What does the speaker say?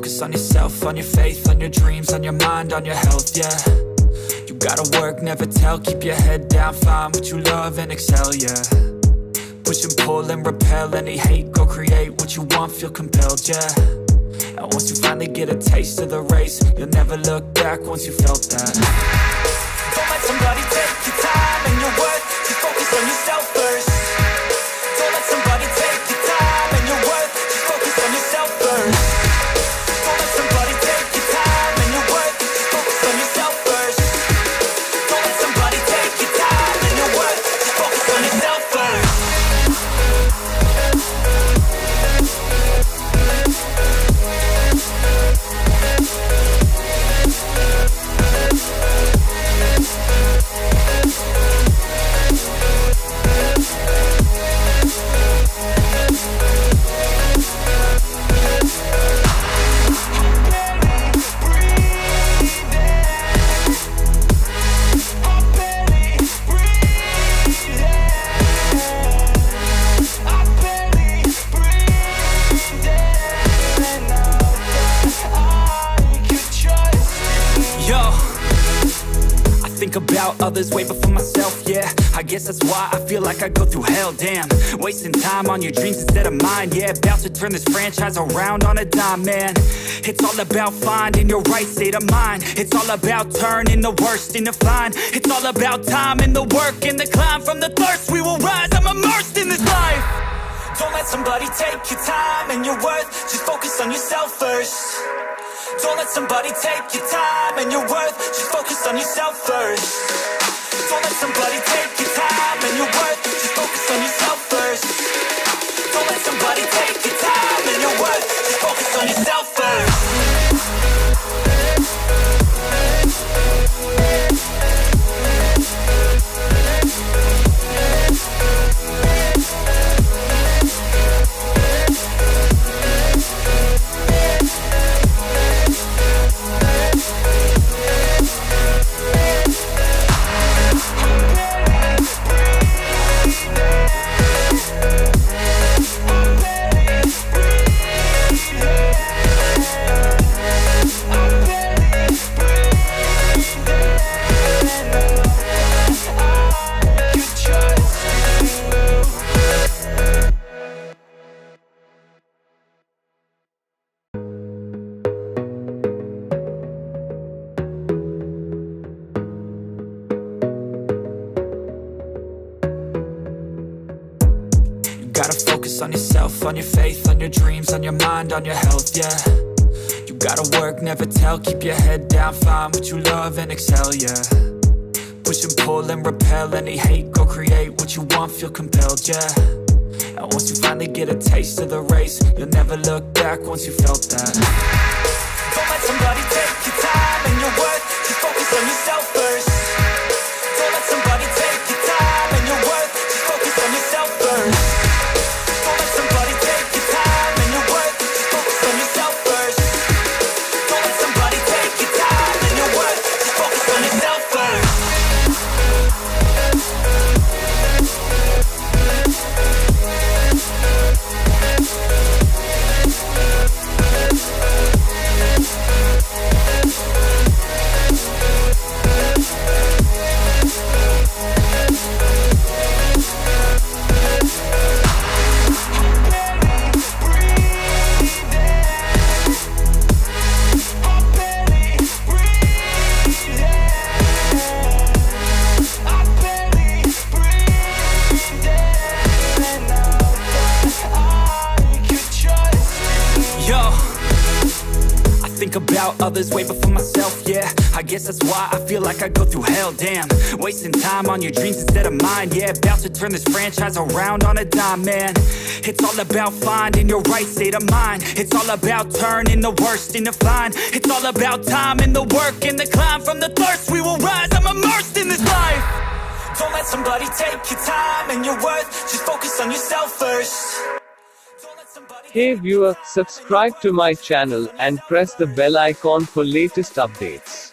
focus on yourself, on your faith, on your dreams, on your mind, on your health, yeah. You gotta work, never tell, keep your head down, find what you love and excel, yeah. Push and pull and repel any hate, go create what you want, feel compelled, yeah. And once you finally get a taste of the race, you'll never look back once you felt that. Don't let somebody take your time and your worth, just focus on yourself first. Don't let somebody take your time and your worth, just focus on yourself first. Don't let somebody take your time and your worth, just focus on yourself first. Don't let somebody take your time and your worth, just focus on yourself first. Think about others way before myself, yeah. I guess that's why I feel like I go through hell, damn. Wasting time on your dreams instead of mine, yeah. About to turn this franchise around on a dime, man. It's all about finding your right state of mind. It's all about turning the worst into fine. It's all about time and the work and the climb. From the thirst we will rise, I'm immersed in this life. Don't let somebody take your time and your worth, just focus on yourself first. Don't let somebody take your time and your worth, just focus on yourself first. Don't let somebody take your time and your worth, just focus on yourself first. Don't let somebody take your time and your worth, just focus on yourself first. Gotta focus on yourself, on your faith, on your dreams, on your mind, on your health, yeah. You gotta work, never tell, keep your head down, find what you love and excel, yeah. Push and pull and repel any hate, go create what you want, feel compelled, yeah. And once you finally get a taste of the race, you'll never look back once you felt that. Don't let somebody take your time and your worth, just focus on yourself first. Don't let somebody take your time and your worth, just focus on yourself first. Think about others way before myself, yeah. I guess that's why I feel like I go through hell, damn. Wasting time on your dreams instead of mine, yeah. About to turn this franchise around on a dime, man. It's all about finding your right state of mind. It's all about turning the worst into fine. It's all about time and the work and the climb. From the thirst we will rise, I'm immersed in this life. Don't let somebody take your time and your worth, just focus on yourself first. Hey viewer, subscribe to my channel and press the bell icon for latest updates.